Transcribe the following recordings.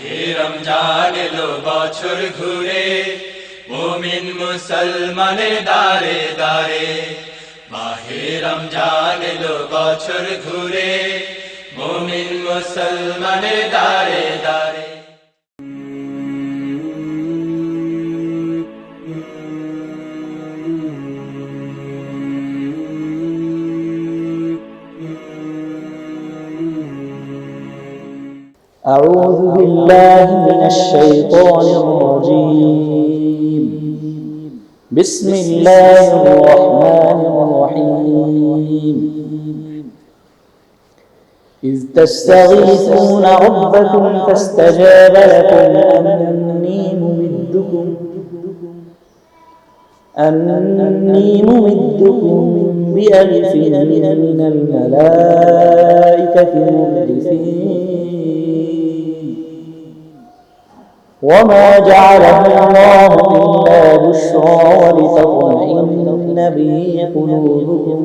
মাহে রমজান এলো বছর ঘুরে, মুমিন মুসলমানের দারে দারে। মাহে রমজান এলো বছর ঘুরে, মুমিন মুসলমানের দারে দারে। أعوذ بالله من الشيطان الرجيم. بسم الله الرحمن الرحيم. إذ تستغيثون ربكم فاستجاب لكم أني ممدكم بألف من الملائكة مردفين. وما جعله الله إلا بشرى ولتطمئن به قلوبكم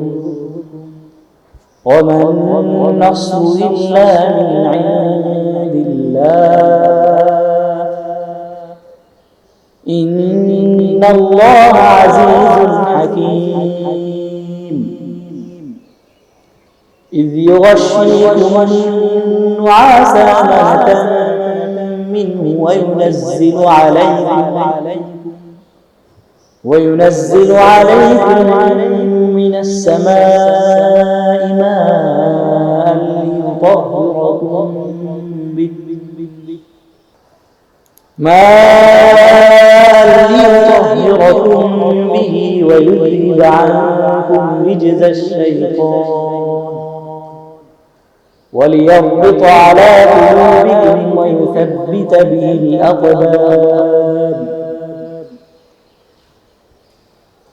وما النصر إلا من عند الله إن الله عزيز حكيم. إذ يغشيكم النعاس أمانة منه وينزل عليكم من السماء ماء ليطهركم به ويذهب عنكم رجز الشيطان وليربط على قلوبكم ويثبت به الأقدام.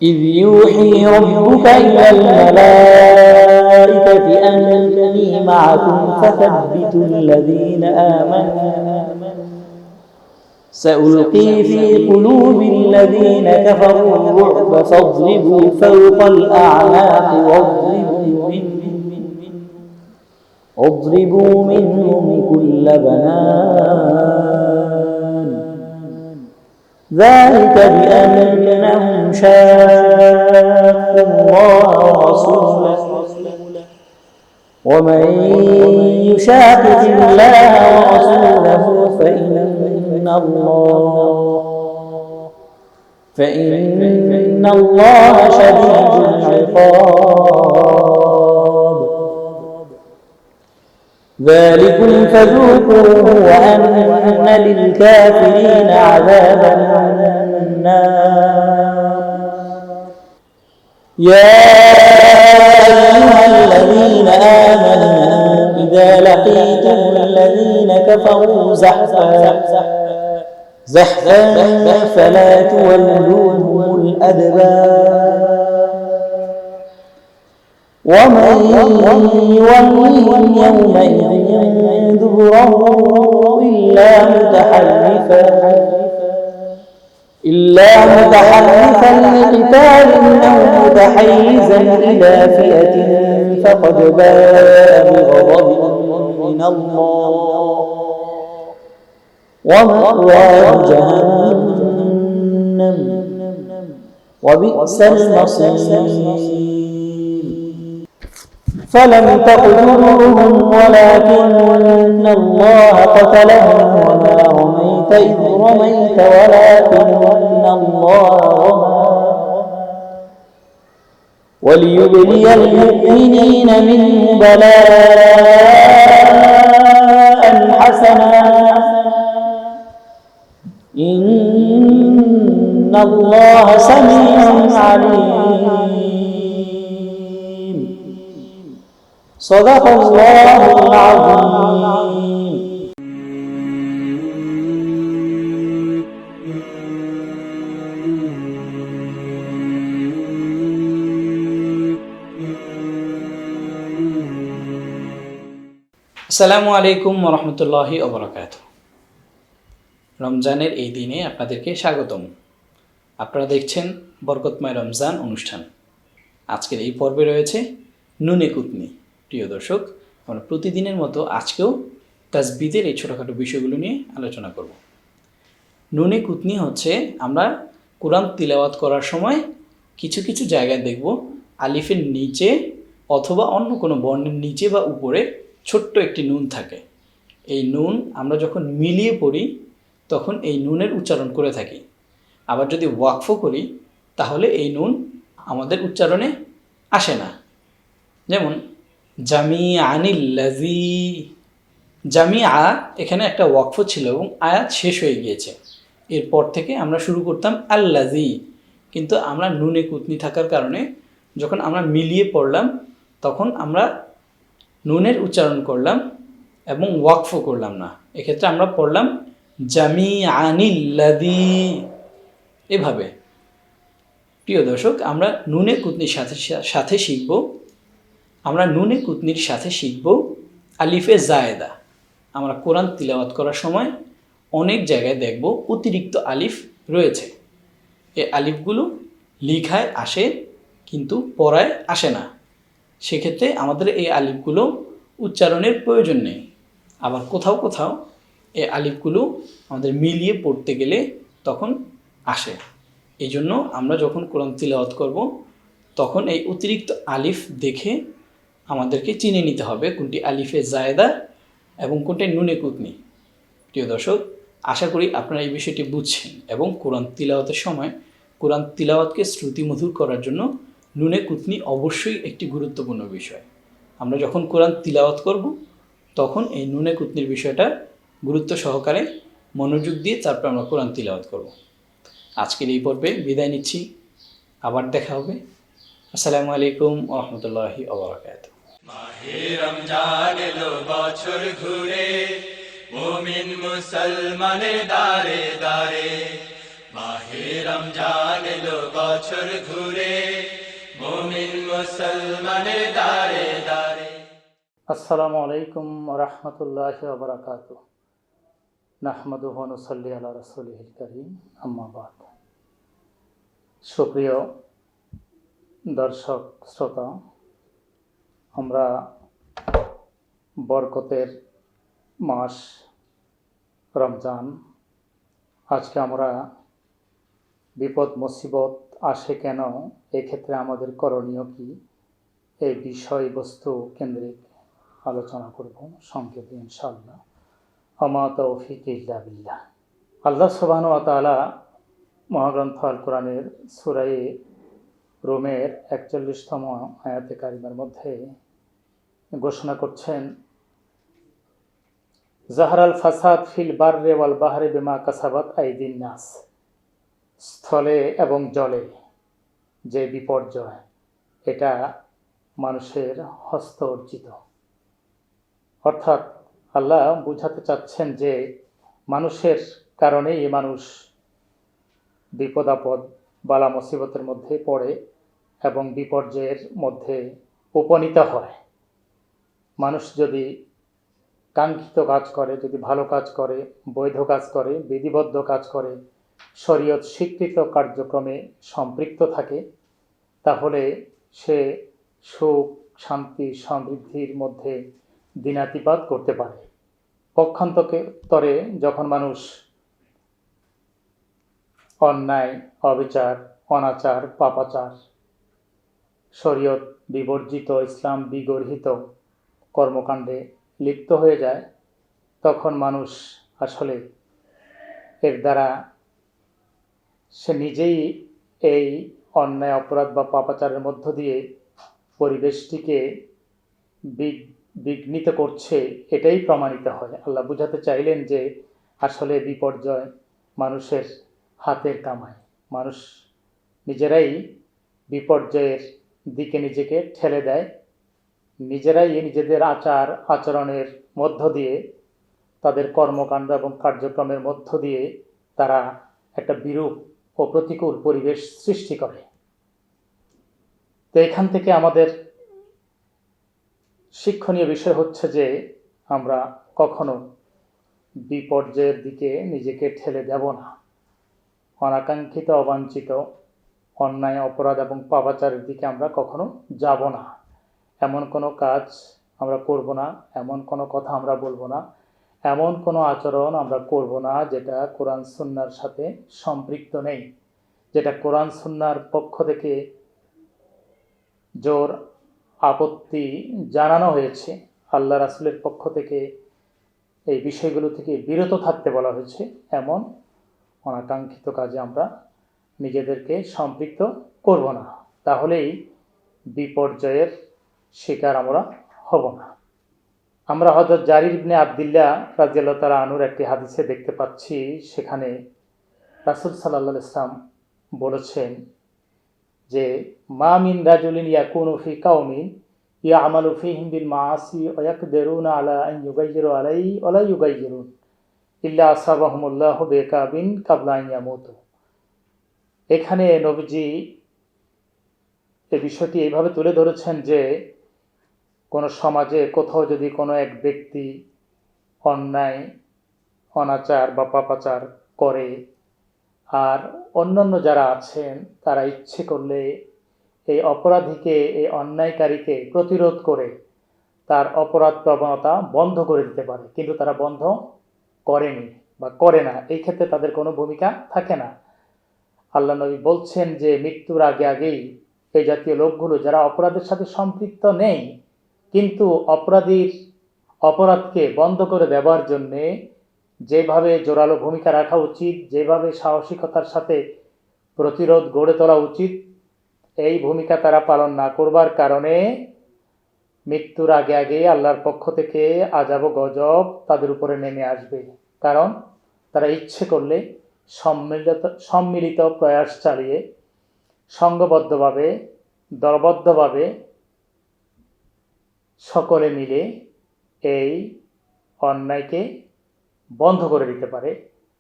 إذ يوحي ربك إلى الملائكة أني معكم فثبتوا الذين آمنوا سألقي في قلوب الذين كفروا الرعب فاضربوا فوق الأعناق واضربوا منهم كل بنان. ذلك بأنهم شاقوا الله ورسوله ومن يشاقق الله ورسوله فإن الله شديد العقاب. ذلكم فذوقوه وأن للكافرين عذاب النار. يا أيها الذين آمنوا إذا لقيتم الذين كفروا زحفا فلا تولوهم الأدبار. ومن يولهم يومئذ دبره إلا متحرفا لقتال أو متحيزا إلى فئة فقد باء بغضب من الله ومأواه جهنم وبئس المصير. فلم تقتلوهم ولكن الله قتلهم وما رميت إذ رميت ولكن الله رمى وليبلي المؤمنين منه بلاء حسنا إن الله سميع عليم. صدق الله العظيم. আসসালামু আলাইকুম ওয়া রাহমাতুল্লাহি ওয়া বারাকাতুহু। রমজানের এই দিনে আপনাদেরকে স্বাগতম। আপনারা দেখছেন বরকতময় রমজান অনুষ্ঠান। আজকের এই পর্বে রয়েছে নুনে কুতনি। প্রিয় দর্শক, আমরা প্রতিদিনের মতো আজকেও তাসবিদের এই ছোটোখাটো বিষয়গুলো নিয়ে আলোচনা করব। নুনে কুতনি হচ্ছে আমরা কোরআন তিলাওয়াত করার সময় কিছু কিছু জায়গায় দেখব আলিফের নিচে অথবা অন্য কোনো বর্ণের নিচে বা উপরে ছোট্ট একটি নুন থাকে। এই নুন আমরা যখন মিলিয়ে পড়ি তখন এই নুনের উচ্চারণ করে থাকি। আবার যদি ওয়াকফ করি তাহলে এই নুন আমাদের উচ্চারণে আসে না। যেমন জামিআনিল্লাযী, জামিআ এখানে একটা ওয়াকফ ছিল এবং আয়াত শেষ হয়ে গিয়েছে। এরপর থেকে আমরা শুরু করতাম আল্লাযী, কিন্তু আমরা নুনে কুতনি থাকার কারণে যখন আমরা মিলিয়ে পড়লাম তখন আমরা নুনের উচ্চারণ করলাম এবং ওয়াকফ করলাম না। এক্ষেত্রে আমরা পড়লাম জামিআনিল্লাযী। এভাবে প্রিয় দর্শক, আমরা নুনে কুতনির সাথে শিখব, আমরা নুনে কুতনির সাথে শিখব আলিফে জায়েদা। আমরা কোরআন তিলাওয়াত করার সময় অনেক জায়গায় দেখব অতিরিক্ত আলিফ রয়েছে। এই আলিফগুলো লিখায় আসে কিন্তু পড়ায় আসে না। সেক্ষেত্রে আমাদের এই আলিফগুলো উচ্চারণের প্রয়োজন নেই। আবার কোথাও কোথাও এই আলিফগুলো আমাদের মিলিয়ে পড়তে গেলে তখন আসে। এই জন্য আমরা যখন কোরআন তিলাওয়াত করব তখন এই অতিরিক্ত আলিফ দেখে আমাদেরকে চিনে নিতে হবে কোনটি আলিফে জায়েদা এবং কোনটি নুনে কুতনি। প্রিয় দর্শক, আশা করি আপনারা এই বিষয়টি বুঝছেন এবং কোরআন তিলাওয়াতের সময় কোরআন তিলাওয়াতকে শ্রুতিমধুর করার জন্য নুনে কুতনি অবশ্যই একটি গুরুত্বপূর্ণ বিষয়। আমরা যখন কোরআন তিলাওয়াত করব তখন এই নুনে কুতনির বিষয়টা গুরুত্ব সহকারে মনোযোগ দিয়ে তারপর আমরা কোরআন তিলাওয়াত করব। আজকের এই পর্বে বিদায় নিচ্ছি, আবার দেখা হবে। আসসালামু আলাইকুম ওয়া রাহমাতুল্লাহি ওয়া বারাকাতুহু। মাহে রমজান এলো বছর ঘুরে, মুমিন মুসলমানের দারে দারে। মাহে রমজান এলো বছর ঘুরে, মুমিন মুসলমানের দারে দারে। আসসালামু আলাইকুম ওয়া রাহমাতুল্লাহি ওয়া বারাকাতুহু। নাহমাদুহু ওয়া নুসাল্লি আলা রাসূলিহিল কারীম, আম্মা বাদ। সুপ্রিয় দর্শক শ্রোতা, আমরা বরকতের মাস রমজান, আজকে আমরা বিপদ মুসিবত আসে কেন, এক্ষেত্রে আমাদের করণীয় কি, এই বিষয়বস্তু কেন্দ্রিক আলোচনা করব সংক্ষেপে ইনশাআল্লাহ। আমা তৌফিক ইল্লা বিল্লাহ। আল্লাহ সুবহানাহু ওয়া তাআলা মহাগ্রন্থ আল কোরআনের সূরা রুমের ৪১তম আয়াতে কারিমার মধ্যে ঘোষণা করছেন, জাহারাল ফাসাদ ফিল বাররি ওয়াল বাহরি বিমা কাসাবাত আইদিন নাস। স্থলে এবং জলে যে বিপর্যয়, এটা মানুষের হস্ত অর্জিত। অর্থাৎ আল্লাহ বুঝাতে চাচ্ছেন যে মানুষের কারণেই মানুষ বিপদ আপদ বালা মুসিবতের মধ্যে পড়ে এবং বিপর্যয়ের মধ্যে উপনীত হয়। মানুষ যদি কাঙ্ক্ষিত কাজ করে, যদি ভালো কাজ করে, বৈধ কাজ করে, বিধিবদ্ধ কাজ করে, শরীয়ত স্বীকৃত কার্যক্রমে সম্পৃক্ত থাকে, তাহলে সে সুখ শান্তি সমৃদ্ধির মধ্যে দিনাতিপাত করতে পারে। পক্ষান্তরে যখন মানুষ অন্যায়, অবিচার, অনাচার, পাপাচার, শরীয়ত বিবর্জিত, ইসলাম বিগর্হিত কর্মকাণ্ডে লিপ্ত হয়ে যায়, তখন মানুষ আসলে এর দ্বারা সে নিজেই এই অন্যায় অপরাধ বা পাপাচারের মধ্য দিয়ে পরিবেশটিকে বিঘ্নিত করছে, এটাই প্রমাণিত হয়। আল্লাহ বুঝাতে চাইলেন যে আসলে বিপর্যয় মানুষের হাতের কামাই। মানুষ নিজেরাই বিপর্যয়ের দিকে নিজেকে ঠেলে দেয়, নিজেরাই নিজেদের আচার আচরণের মধ্য দিয়ে, তাদের কর্মকাণ্ড এবং কার্যক্রমের মধ্য দিয়ে তারা একটা বিরূপ ও প্রতিকূল পরিবেশ সৃষ্টি করে। তো এখান থেকে আমাদের শিক্ষণীয় বিষয় হচ্ছে যে আমরা কখনো বিপর্যয়ের দিকে নিজেকে ঠেলে দেব না। অনাকাঙ্ক্ষিত, অবাঞ্ছিত অন্যায়, অপরাধ এবং পাপাচারের দিকে আমরা কখনো যাব না। এমন কোনো কাজ আমরা করব না, এমন কোনো কথা আমরা বলবো না, এমন কোনো আচরণ আমরা করব না যেটা কোরআন সুন্নাহর সাথে সম্পৃক্ত নেই, যেটা কোরআন সুন্নাহর পক্ষ থেকে জোর আপত্তি জানানো হয়েছে, আল্লাহ রাসূলের পক্ষ থেকে এই বিষয়গুলো থেকে বিরত থাকতে বলা হয়েছে। এমন অনাকাঙ্ক্ষিত কাজে আমরা নিজেদেরকে সম্পৃক্ত করব না, তাহলেই বিপর্যয়ের শিকার আমরা হব না। আমরা হযরত জারির ইবনে আব্দুল্লাহ রাদিয়াল্লাহু তাআলা আনহুর একটি হাদিসে দেখতে পাচ্ছি, সেখানে রাসূল সাল্লাল্লাহু আলাইহি ওয়াসাল্লাম বলেছেন যে মা মিন রাজুলিন ইয়াকুনু ফি কাওমিন ইয়ামালু ফীহিম বিল মাআসি ওয়া ইয়াকদিরুনা আলা আন ইউগাইয়িরু আলাইহি ওয়া লা ইউগাইয়িরুন ইল্লা আসাবাহুমুল্লাহু বিকাবিন কাবলা আন ইয়ামুতু। এখানে নবীজি এই বিষয়টি এইভাবে তুলে ধরেছেন যে কোনো সমাজে কোথাও যদি কোনো এক ব্যক্তি অন্যায়, অনাচার বা পাপাচার করে, আর অন্যান্য যারা আছেন তারা ইচ্ছে করলে এই অপরাধীকে, এই অন্যায়কারীকে প্রতিরোধ করে তার অপরাধ প্রবণতা বন্ধ করে দিতে পারে, কিন্তু তারা বন্ধ করেনি বা করে না, এই ক্ষেত্রে তাদের কোনো ভূমিকা থাকে না। আল্লাহ নবী বলছেন যে মৃত্যুর আগে আগেই এই জাতীয় লোকগুলো যারা অপরাধের সাথে সম্পৃক্ত নেই কিন্তু অপরাধীর অপরাধকে বন্ধ করে দেওয়ার জন্যে যেভাবে জোরালো ভূমিকা রাখা উচিত, যেভাবে সাহসিকতার সাথে প্রতিরোধ গড়ে তোলা উচিত, এই ভূমিকা তারা পালন না করবার কারণে মৃত্যুর আগে আগে আল্লাহর পক্ষ থেকে আযাব ও গজব তাদের উপরে নেমে আসবে। কারণ তারা ইচ্ছে করলে সম্মিলিত প্রয়াস চালিয়ে সংঘবদ্ধভাবে, দলবদ্ধভাবে সকলে মিলে এই অন্যায়কে বন্ধ করে দিতে পারে,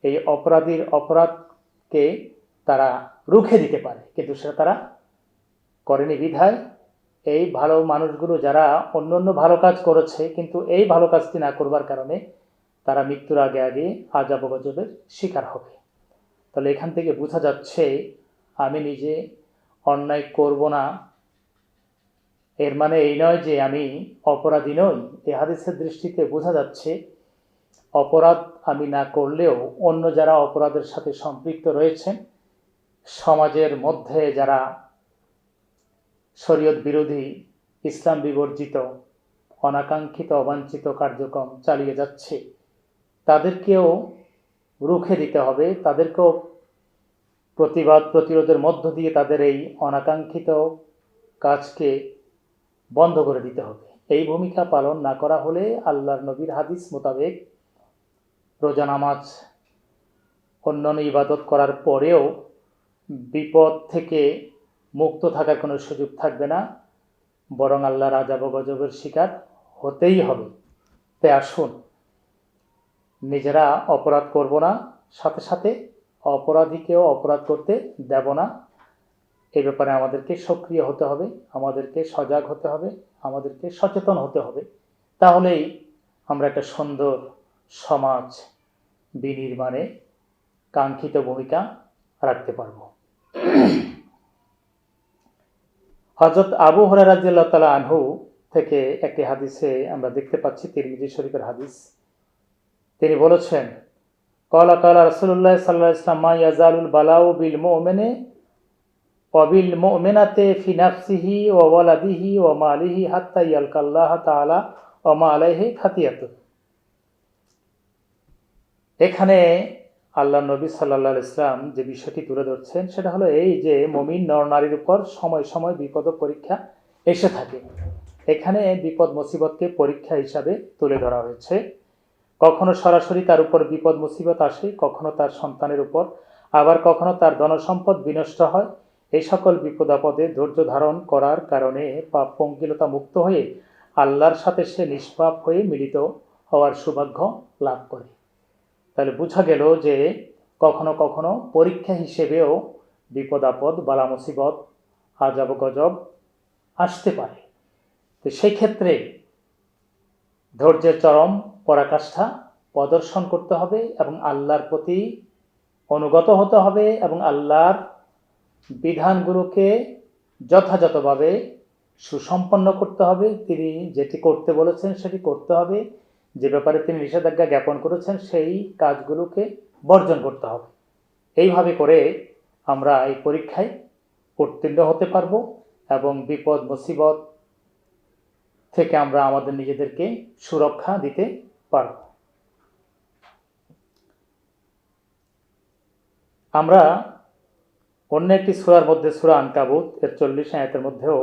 এই অপরাধীর অপরাধকে তারা রুখে দিতে পারে, কিন্তু সেটা তারা করেনি বিধায় এই ভালো মানুষগুলো যারা অন্য অন্য ভালো কাজ করেছে কিন্তু এই ভালো কাজটি না করবার কারণে তারা মৃত্যুর আগে আগে আযাব ও গজবের শিকার হবে। তাহলে এখান থেকে বোঝা যাচ্ছে আমি নিজে অন্যায় করব না, এর মানে এই নয় যে আমি অপরাধী নই। এই হাদিসের দৃষ্টিতে বোঝা যাচ্ছে অপরাধ আমি না করলেও অন্য যারা অপরাধের সাথে সম্পৃক্ত রয়েছেন, সমাজের মধ্যে যারা শরীয়ত বিরোধী, ইসলাম বিবর্জিত, অনাকাঙ্ক্ষিত অবাঞ্ছিত কার্যক্রম চালিয়ে যাচ্ছে, তাদেরকেও রুখে দিতে হবে, তাদেরকেও প্রতিরোধের মধ্য দিয়ে তাদের এই অনাকাঙ্ক্ষিত কাজকে বন্ধ করে দিতে হবে। এই ভূমিকা পালন না করা হলে আল্লাহর নবীর হাদিস মোতাবেক রোজা, নামাজ, অন্যান্য ইবাদত করার পরেও বিপদ থেকে মুক্ত থাকার কোনো সুযোগ থাকবে না, বরং আল্লাহর আযাব ও গজবের শিকার হতেই হবে। তাই আসুন নিজেরা অপরাধ করব না, সাথে সাথে অপরাধীকেও অপরাধ করতে দেব না। এই ব্যাপারে আমাদেরকে সক্রিয় হতে হবে, আমাদেরকে সজাগ হতে হবে, আমাদেরকে সচেতন হতে হবে। তাহলেই আমরা একটা সুন্দর সমাজ বিনির্মাণে কাঙ্ক্ষিত ভূমিকা রাখতে পারব। হযরত আবু হুরায়রা রাদিয়াল্লাহু তাআলা আনহু থেকে একটি হাদিসে আমরা দেখতে পাচ্ছি, তিরমিজি শরীফের হাদিস, তিনি বলেছেন ক্বালা ক্বালা রাসূলুল্লাহ সাল্লাল্লাহু আলাইহি ওয়াসাল্লাম মা ইয়াজালুল বালাউ বিল মুমিনি ওয়া বিল মুমিনাতি ফি নাফসিহি ওয়া ওয়ালাদিহি ওয়া মালিহি হাত্তা ইয়ালকাল্লাহ তাআলা ওয়া মা আলাইহি খাতিয়াতুন। এখানে আল্লাহ নবী সাল্লাল্লাহু আলাইহি ওয়াসাল্লাম যে বিষয়টি তুলে ধরছেন সেটা হলো এই যে মুমিন নরনারীর উপর সময় সময় বিপদ ও পরীক্ষা এসে থাকে। এখানে বিপদ মুসিবতকে পরীক্ষা হিসাবে তুলে ধরা হয়েছে। কখনো সরাসরি তার উপর বিপদ মুসিবত আসে, কখনো তার সন্তানের উপর, আবার কখনো তার ধনসম্পদ বিনষ্ট হয়। এই সকল বিপদ আপদে ধৈর্য ধারণ করার কারণে পাপ পঙ্কিলতা মুক্ত হয়ে আল্লাহর সাথে সে নিষ্পাপ হয়ে মিলিত হওয়ার সৌভাগ্য লাভ করে। তাহলে বোঝা গেল যে কখনো কখনো পরীক্ষা হিসেবেও বিপদ আপদ, বালা মুসিবত, আযাব গজব আসতে পারে। তো সেই ক্ষেত্রে ধৈর্যের চরম পরাকাষ্ঠা প্রদর্শন করতে হবে এবং আল্লাহর প্রতি অনুগত হতে হবে এবং আল্লাহর বিধানগুলোকে যথাযথভাবে সুসম্পন্ন করতে হবে। তিনি যেটি করতে বলেছেন সেটি করতে হবে, যে ব্যাপারে তিনি নিষেধাজ্ঞা জ্ঞাপন করেছেন সেই কাজগুলোকে বর্জন করতে হবে। এইভাবে করে আমরা এই পরীক্ষায় উত্তীর্ণ হতে পারবো এবং বিপদ মুসিবত থেকে আমরা আমাদের নিজেদেরকে সুরক্ষা দিতে পারব। আমরা অন্য একটি সূরার মধ্যে সূরা আনকাবুত এর 40 আয়াতের মধ্যেও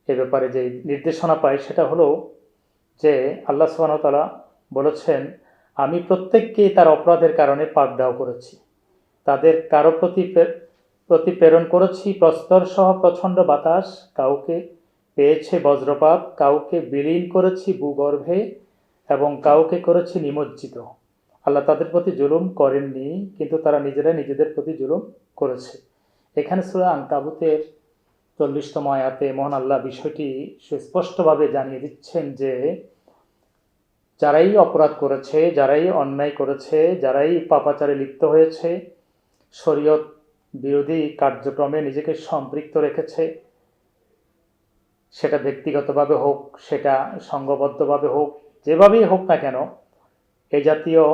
এ ব্যাপারে যে নির্দেশনা পাই সেটা হলো যে আল্লাহ সুবহানাহু ওয়া তাআলা বলেছেন, আমি প্রত্যেককেই তার অপরাধের কারণে পাকড়াও করেছি, তাদের কারো প্রতি প্রেরণ করেছি প্রস্তর সহ প্রচণ্ড বাতাস, কাউকে পেয়েছে বজ্রপাত, কাউকে বিলীন করেছি ভূগর্ভে এবং কাউকে করেছি নিমজ্জিত। আল্লাহ তাদের প্রতি জুলুম করেননি, কিন্তু তারা নিজেরাই নিজেদের প্রতি জুলুম করেছে। এখানে সূরা আনকাবুতের 40তম আয়াতে মহান আল্লাহ বিষয়টি সুস্পষ্টভাবে জানিয়ে দিচ্ছেন যে যারাই অপরাধ করেছে, যারাই অন্যায় করেছে, যারাই পাপাচারে লিপ্ত হয়েছে, শরীয়ত বিরোধী কার্যক্রমে নিজেকে সম্পৃক্ত রেখেছে, সেটা ব্যক্তিগতভাবে হোক, সেটা সংঘবদ্ধভাবে হোক, যেভাবেই হোক না কেন, এই জাতীয়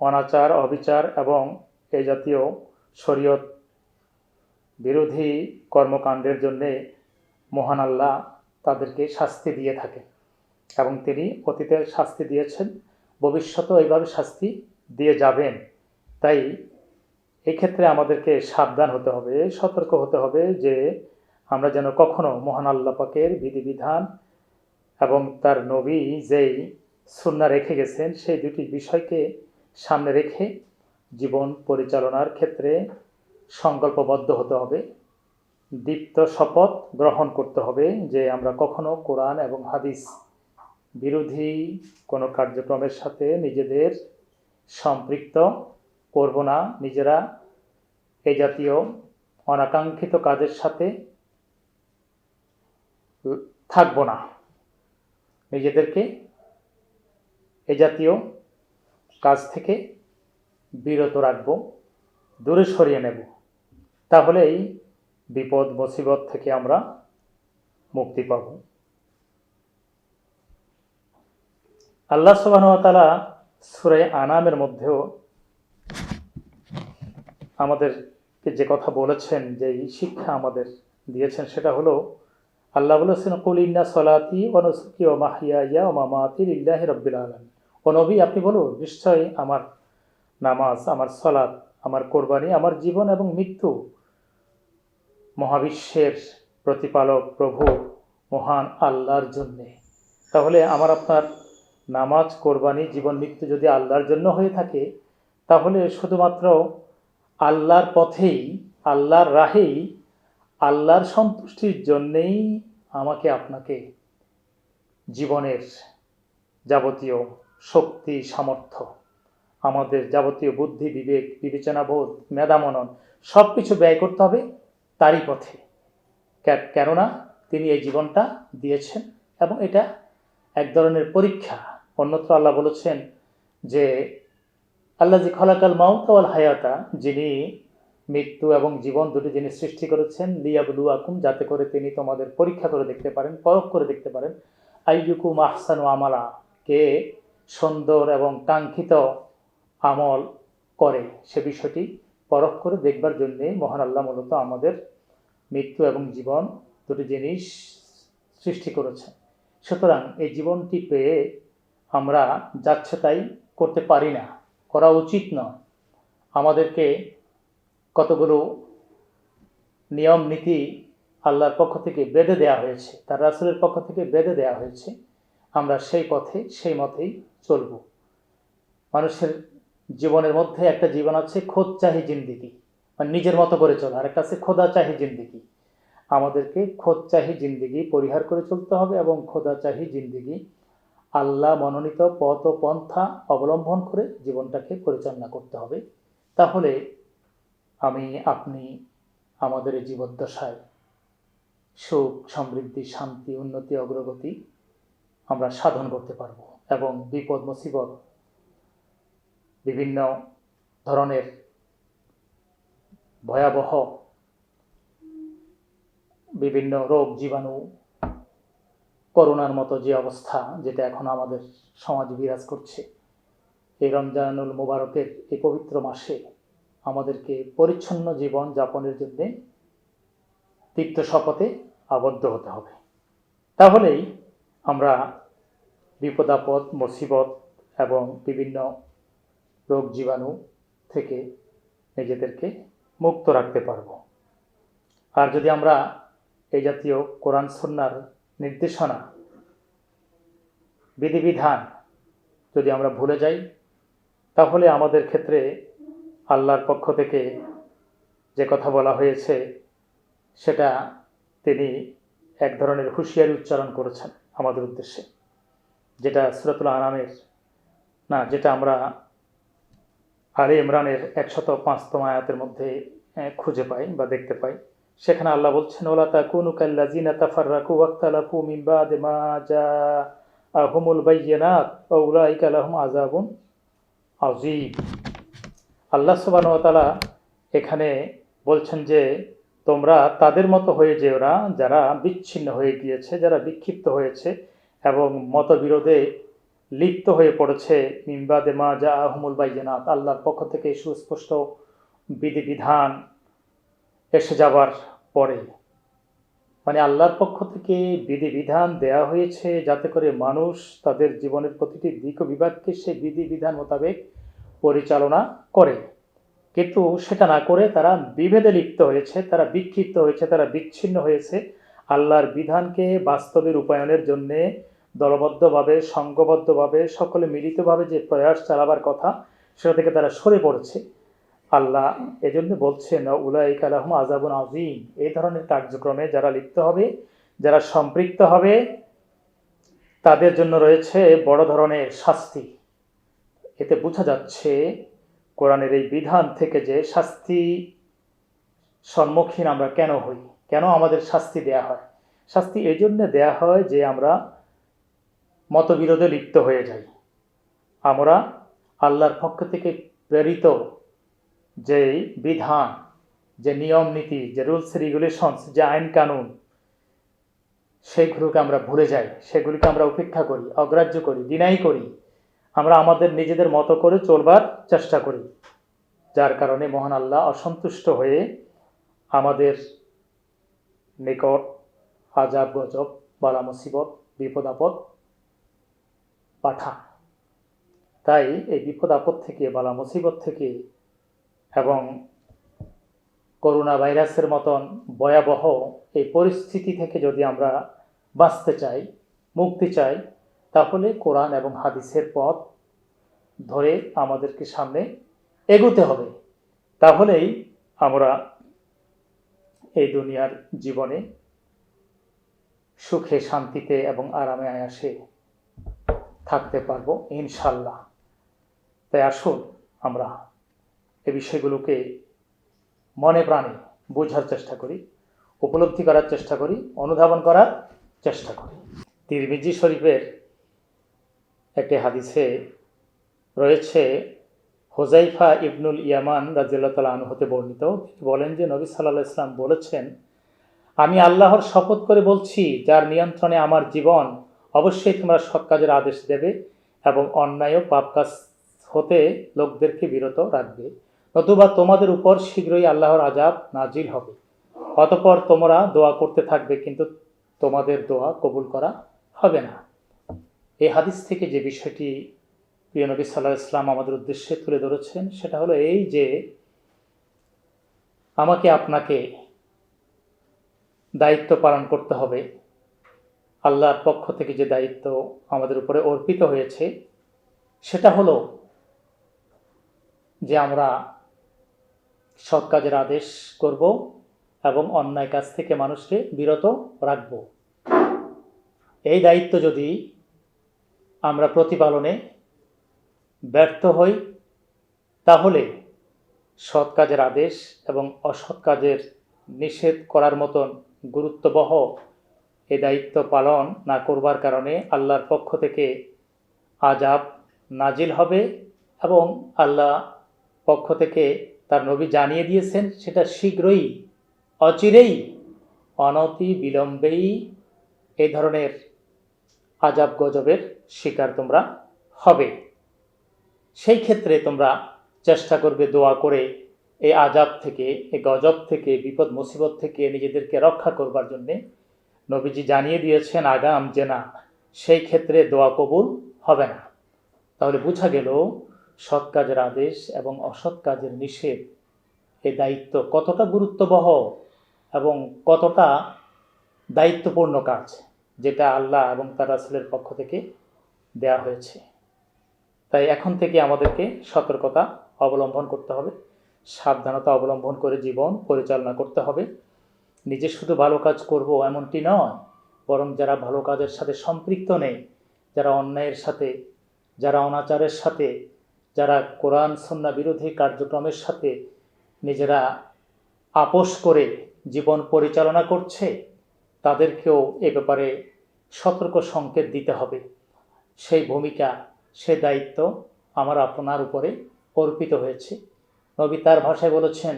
অনাচার, অবিচার এবং এই জাতীয় শরীয়ত বিরোধী কর্মকাণ্ডের জন্যে মহান আল্লাহ তাদেরকে শাস্তি দিয়ে থাকে এবং তিনি অতীতে শাস্তি দিয়েছেন, ভবিষ্যতেও এইভাবে শাস্তি দিয়ে যাবেন। তাই এই ক্ষেত্রে আমাদেরকে সাবধান হতে হবে, সতর্ক হতে হবে যে আমরা যেন কখনো মহান আল্লাহ পাকের বিধিবিধান এবং তার নবী যেই সুন্নাহ রেখে গেছেন সেই দুটি বিষয়কে সামনে রেখে জীবন পরিচালনার ক্ষেত্রে সংকল্পবদ্ধ হতে হবে, দীপ্ত শপথ গ্রহণ করতে হবে যে আমরা কখনো কোরআন এবং হাদিস বিরোধী কোনো কার্যক্রমের সাথে নিজেদের সম্পৃক্ত করব না, নিজেরা এই জাতীয় অনাকাঙ্ক্ষিত কাজের সাথে থাকব না, নিজেদেরকে এ জাতীয় কাজ থেকে বিরত রাখব, দূরে সরিয়ে নেব। তাহলেই বিপদ মুসিবত থেকে আমরা মুক্তি পাব। আল্লাহ সুবহানাহু ওয়া তাআলা সূরা আনামের মধ্যেও আমাদেরকে যে কথা বলেছেন, যে শিক্ষা আমাদের দিয়েছেন, সেটা হলো আল্লাহ বলেছেন, কুল ইন্না সলাতি ওয়া নুসুকি ওয়া মাহইয়ায়া ওয়া মামাতি লিল্লাহি রাব্বিল আলামিন। ও নবী, আপনি বলুন, নিশ্চয়ই আমার নামাজ, আমার সলাত, আমার কোরবানি, আমার জীবন এবং মৃত্যু মহাবিশ্বের প্রতিপালক প্রভু মহান আল্লাহর জন্যে। তাহলে আমার আপনার নামাজ, কোরবানি, জীবন, মৃত্যু যদি আল্লাহর জন্য হয়ে থাকে, তাহলে শুধুমাত্র আল্লাহর পথেই, আল্লাহর রাহেই, আল্লাহর সন্তুষ্টির জন্যেই আমাকে আপনাকে জীবনের যাবতীয় শক্তি, সামর্থ্য, আমাদের যাবতীয় বুদ্ধি, বিবেক, বিবেচনাবোধ, মেধামনন সব কিছু ব্যয় করতে হবে তারই পথে। কেননা তিনি এই জীবনটা দিয়েছেন এবং এটা এক ধরনের পরীক্ষা। অন্যত্র আল্লাহ বলেছেন যে আল্লাযী খালাকাল মাউতা ওয়াল হায়াতা, যিনি মৃত্যু এবং জীবন দুটি যিনি সৃষ্টি করেছেন, লিয়াবলুয়াকুম, যাতে করে তিনি তোমাদের পরীক্ষা করে দেখতে পারেন, পরখ করে দেখতে পারেন, আইয়ুকুম আহসানু আমালা, কে সুন্দর এবং কাঙ্ক্ষিত আমল করে, সে বিষয়টি পরখ করে দেখবার জন্যে মহান আল্লাহ মূলত আমাদের মৃত্যু এবং জীবন দুটি জিনিস সৃষ্টি করেছেন। সুতরাং এই জীবনটি পেয়ে আমরা যাচ্ছে তাই করতে পারি না, করা উচিত নয়। আমাদেরকে কতগুলো নিয়ম নীতি আল্লাহর পক্ষ থেকে বেঁধে দেওয়া হয়েছে, তার রাসূলের পক্ষ থেকে বেঁধে দেওয়া হয়েছে, আমরা সেই পথে সেই মতেই চলব। মানুষের জীবনের মধ্যে একটা জীবন আছে খোদচাহি জিন্দিগি, মানে নিজের মতো করে চলা, আর একটা আছে খোদাচাহি জিন্দিগি। আমাদেরকে খোদচাহি জিন্দিগি পরিহার করে চলতে হবে এবং খোদাচাহি জিন্দিগি, আল্লাহ মনোনীত পথ ও পন্থা অবলম্বন করে জীবনটাকে পরিচালনা করতে হবে। তাহলে আমি, আপনি আমাদের এই জীবদ্দশায় সুখ, সমৃদ্ধি, শান্তি, উন্নতি, অগ্রগতি আমরা সাধন করতে পারব এবং বিপদ মুসিবত, বিভিন্ন ধরনের ভয়াবহ বিভিন্ন রোগ জীবাণু করোনার মতো যে অবস্থা যেটা এখন আমাদের সমাজে বিরাজ করছে, এই রমজানুল মুবারকের এই পবিত্র মাসে আমাদেরকে পরিচ্ছন্ন জীবন যাপনের জন্য তিক্ত শপথে আবদ্ধ হতে হবে। তাহলেই আমরা বিপদ আপদ, মুসিবত এবং বিভিন্ন রোগ জীবাণু থেকে নিজেদেরকে মুক্ত রাখতে পারব। আর যদি আমরা এই জাতীয় কোরআন সুন্নাহর নির্দেশনা, বিধিবিধান যদি আমরা ভুলে যাই, তাহলে আমাদের ক্ষেত্রে আল্লাহর পক্ষ থেকে যে কথা বলা হয়েছে সেটা তিনি এক ধরনের হুঁশিয়ারি উচ্চারণ করেছেন আমাদের উদ্দেশ্যে, যেটা সূরাতুল আনামের যেটা আমরা আলে ইমরানের 105তম আয়াতের মধ্যে খুঁজে পাই বা দেখতে পাই। সেখানে আল্লাহ বলছেন, ওয়ালা তাকুনু কাল্লাযিনা তাফাররাকু ওয়াখতালাফু মিন বাদি মা জাআহুমুল বায়্যিনাত ওয়া উলাইকা লাহুম আযাবুন আযীম। আল্লাহ সুবহানাহু ওয়া তাআলা এখানে বলছেন যে তোমরা তাদের মতো হয়ে যেও না যারা বিচ্ছিন্ন হয়ে গিয়েছে, যারা বিক্ষিপ্ত হয়েছে এবং মতবিরোধে লিপ্ত হয়ে পড়েছে। মিন বাদি মা জাআহুমুল বায়্যিনাত, আল্লাহর পক্ষ থেকে সুস্পষ্ট বিধিবিধান এসে যাবার পরে, মানে আল্লাহর পক্ষ থেকে বিধিবিধান দেয়া হয়েছে যাতে করে মানুষ তাদের জীবনের প্রতিটি দিক ও বিভাগকে সে বিধিবিধান মোতাবেক পরিচালনা করে, কিন্তু সেটা না করে তারা বিভেদে লিপ্ত হয়েছে, তারা বিক্ষিপ্ত হয়েছে, তারা বিচ্ছিন্ন হয়েছে। আল্লাহর বিধানকে বাস্তবে রূপায়ণের জন্যে দলবদ্ধভাবে, সংঘবদ্ধভাবে, সকলে মিলিতভাবে যে প্রয়াস চালাবার কথা সেটা থেকে তারা সরে পড়েছে। আল্লাহ এজন্য বলছেন, উলাইকা লাহুম আযাবুন আযীম। এই ধরনের কার্যক্রমে যারা লিপ্ত হবে, যারা সম্পৃক্ত হবে, তাদের জন্য রয়েছে বড় ধরনের শাস্তি। এতে বোঝা যাচ্ছে কোরআনের এই বিধান থেকে যে শাস্তি সম্মুখীন আমরা কেন হই, কেন আমাদের শাস্তি দেয়া হয়। শাস্তি এই জন্য দেয়া হয় যে আমরা মতবিরোধে লিপ্ত হয়ে যাই, আমরা আল্লাহর পক্ষ থেকে প্রেরিত যে বিধান, যে নিয়ম নীতি, যে রুলস রেগুলেশনস, যে আইন কানুন, সেগুলোকে আমরা ভুলে যাই, সেগুলিকে আমরা উপেক্ষা করি, অগ্রাহ্য করি, ডিনাই করি। আমরা আমাদের নিজেদের মতো করে চলবার চেষ্টা করি, যার কারণে মহান আল্লাহ অসন্তুষ্ট হয়ে আমাদের নিকট আযাব গজব, বালা মুসিবত, বিপদ আপদ পাঠান। তাই এই বিপদ আপদ থেকে, বালা মুসিবত থেকে এবং করোনা ভাইরাসের মতন ভয়াবহ এই পরিস্থিতি থেকে যদি আমরা বাঁচতে চাই, মুক্তি চাই, তাহলে কোরআন এবং হাদিসের পথ ধরে আমাদেরকে সামনে এগোতে হবে। তাহলেই আমরা এই দুনিয়ার জীবনে সুখে, শান্তিতে এবং আরামে আয়াসে থাকতে পারবো ইনশাল্লাহ। তাই আসুন আমরা এই বিষয়গুলোকে মনে প্রাণে বোঝার চেষ্টা করি, উপলব্ধি করার চেষ্টা করি, অনুধাবন করার চেষ্টা করি। তিরমিজি শরীফের একটি হাদিসে রয়েছে, হুযায়ফা ইবনুল ইয়ামান রাদিয়াল্লাহু তাআলা আনহু হতে বর্ণিত, বলেন যে নবী সাল্লাল্লাহু আলাইহি ওয়াসাল্লাম বলেছেন, আমি আল্লাহর শপথ করে বলছি, যার নিয়ন্ত্রণে আমার জীবন, অবশ্যই তোমরা সৎ কাজের আদেশ দেবে এবং অন্যায় ও পাপ কাজ হতে লোকদেরকে বিরত রাখবে, নতুবা তোমাদের উপর শীঘ্রই আল্লাহর আযাব নাজিল হবে। অতঃপর তোমরা দোয়া করতে থাকবে, কিন্তু তোমাদের দোয়া কবুল করা হবে না। এই হাদিস থেকে যে বিষয়টি প্রিয় নবী সাল্লাল্লাহু আলাইহি ওয়াসাল্লাম আমাদের উদ্দেশ্যে তুলে ধরেছেন সেটা হলো এই যে আমাকে আপনাকে দায়িত্ব পালন করতে হবে। আল্লাহর পক্ষ থেকে যে দায়িত্ব আমাদের উপরে অর্পিত হয়েছে সেটা হলো যে আমরা সৎ কাজের আদেশ করব এবং অন্যায় কাজ থেকে মানুষকে বিরত রাখব। এই দায়িত্ব যদি আমরা প্রতিপালনে ব্যর্থ হই, তাহলে সৎ কাজের আদেশ এবং অসৎ কাজের নিষেধ করার মতন গুরুত্ববহ এই দায়িত্ব পালন না করবার কারণে আল্লাহর পক্ষ থেকে আযাব নাজিল হবে এবং আল্লাহ পক্ষ থেকে তার নবী জানিয়ে দিয়েছেন সেটা শীঘ্রই, অচিরেই, অনতি বিলম্বেই এই ধরনের আজাব গজবের শিকার তোমরা হবে। সেই ক্ষেত্রে তোমরা চেষ্টা করবে দোয়া করে এই আজাব থেকে, এই গজব থেকে, বিপদ মুসিবত থেকে নিজেদেরকে রক্ষা করবার জন্যে। নবীজি জানিয়ে দিয়েছেন আগাম যে না, সেই ক্ষেত্রে দোয়া কবুল হবে না। তাহলে বোঝা গেল সৎ কাজের আদেশ এবং অসৎ কাজের নিষেধ, এই দায়িত্ব কতটা গুরুত্ববহ এবং কতটা দায়িত্বপূর্ণ কাজ, যেটা আল্লাহ এবং তার রাসূলের পক্ষ থেকে দেয়া হয়েছে। তাই এখন থেকে আমাদেরকে সতর্কতা অবলম্বন করতে হবে, সাবধানতা অবলম্বন করে জীবন পরিচালনা করতে হবে। নিজে শুধু ভালো কাজ করব এমনটি নয়, বরং যারা ভালো কাজের সাথে সম্পৃক্ত নেই, যারা অন্যায়ের সাথে, যারা অনাচারের সাথে, যারা কোরআন সুন্নাহ বিরোধী কার্যক্রমের সাথে নিজেরা আপোষ করে জীবন পরিচালনা করছে, তাদেরকেও এ ব্যাপারে সতর্ক সংকেত দিতে হবে। সেই ভূমিকা, সে দায়িত্ব আমার আপনার উপরে অর্পিত হয়েছে। নবী তার ভাষায় বলেছেন,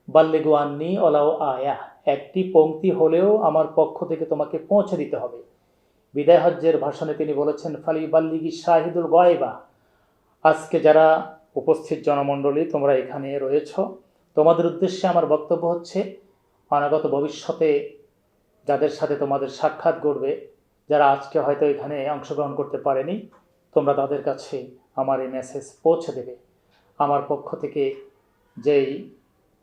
বাল্লিগু আন্নি ওয়ালাউ আয়া, একটি পংক্তি হলেও আমার পক্ষ থেকে তোমাকে পৌঁছে দিতে হবে। বিদায় হজ্জের ভাষণে তিনি বলেছেন, ফালি বাল্লিগি শাহিদুল গায়বা, আজকে যারা উপস্থিত জনমণ্ডলী তোমরা এখানে রয়েছ, তোমাদের উদ্দেশ্যে আমার বক্তব্য হচ্ছে, অনাগত ভবিষ্যতে যাদের সাথে তোমাদের সাক্ষাৎ ঘটবে, যারা আজকে হয়তো এখানে অংশগ্রহণ করতে পারেনি, তোমরা তাদের কাছে আমার এই মেসেজ পৌঁছে দেবে। আমার পক্ষ থেকে যেই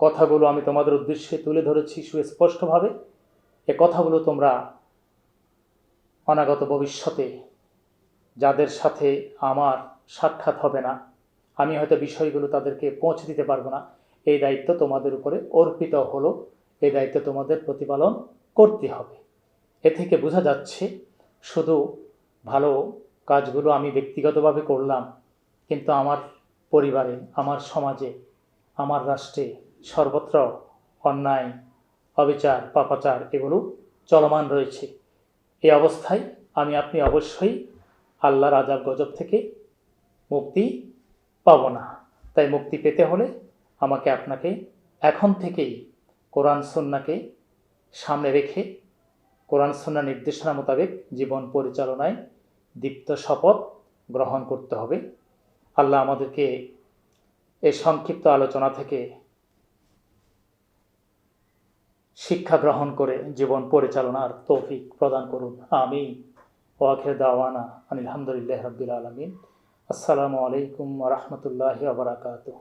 কথাগুলো আমি তোমাদের উদ্দেশ্যে তুলে ধরেছি সুস্পষ্টভাবে, এ কথাগুলো তোমরা অনাগত ভবিষ্যতে যাদের সাথে আমার সাক্ষাৎ হবে না, আমি হয়তো বিষয়গুলো তাদেরকে পৌঁছে দিতে পারবো না, এই দায়িত্ব তোমাদের উপরে অর্পিত হলো, এই দায়িত্ব তোমাদের প্রতিপালন করতে হবে। এ থেকে বোঝা যাচ্ছে শুধু ভালো কাজগুলো আমি ব্যক্তিগতভাবে করলাম, কিন্তু আমার পরিবারে, আমার সমাজে, আমার রাষ্ট্রে সর্বত্র অন্যায়, অবিচার, পাপাচার এগুলো চলমান রয়েছে। এই অবস্থায় আপনি অবশ্যই আল্লাহর আযাব গজব থেকে মুক্তি পাব না। তাই মুক্তি পেতে হলে আমাকে আপনাকে এখন থেকেই কোরআন সুন্নাহকে সামনে রেখে কোরআন সুন্নাহ নির্দেশনা মোতাবেক জীবন পরিচালনায় দীপ্ত শপথ গ্রহণ করতে হবে। আল্লাহ আমাদেরকে এই সংক্ষিপ্ত আলোচনা থেকে শিক্ষা গ্রহণ করে জীবন পরিচালনার তৌফিক প্রদান করুন। আমিন। ওয়া আখিরু দাওয়ানা আনিল হামদুলিল্লাহি রাব্বিল আলামিন। আসসালামু আলাইকুম ওয়া রাহমাতুল্লাহি ওয়া বারাকাতুহু।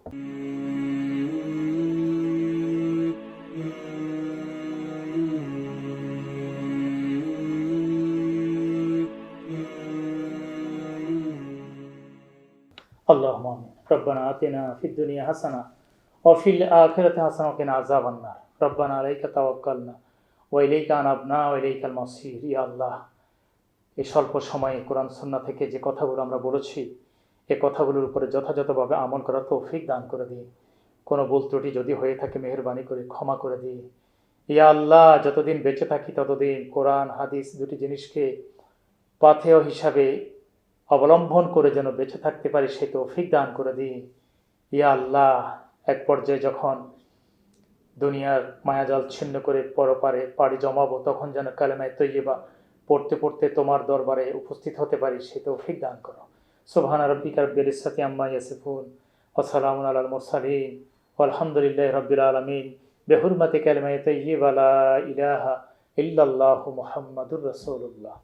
اللهم آمين. ربنا آتنا في الدنيا حسنة وفي الآخرة حسنة وقنا عذاب النار. ربنا عليك توكلنا وإليك أنبنا وإليك المصير. ইয়া আল্লাহ, এই স্বল্প সময়ে কোরআন সুন্নাহ থেকে যে কথাগুলো আমরা বলেছি, এই কথাগুলোর উপরে যথাযথভাবে আমল করার তৌফিক দান করে দিই। কোনো ভুল ত্রুটি যদি হয়ে থাকে মেহেরবানি করে ক্ষমা করে দিই। ইয়া আল্লাহ, যতদিন বেঁচে থাকি ততদিন কোরআন হাদিস দুটি জিনিসকে পাথেয় হিসাবে অবলম্বন করে যেন বেঁচে থাকতে পারি, সে তৌফিক দান করে দিই। ইয়া আল্লাহ, এক পর্যায়ে যখন দুনিয়ার মায়াজাল ছিন্ন করে পরপারে পাড়ি জমাবো, তখন যেন কালেমায়ে তৈয়্যিবা পড়তে পড়তে তোমার দরবারে উপস্থিত হতে পারি, সে তৌফিক দান করো। সুবহানা রাব্বিকা রাব্বিল ইজ্জাতি আম্মা ইয়াসিফুন ওয়া সালামুন আলাল মুরসালিন ওয়ালহামদুলিল্লাহি রাব্বিল আলামিন। বিহুরমাতি কালেমায়ে তৈয়্যিবা লা ইলাহা ইল্লাল্লাহু মুহাম্মাদুর রাসূলুল্লাহ।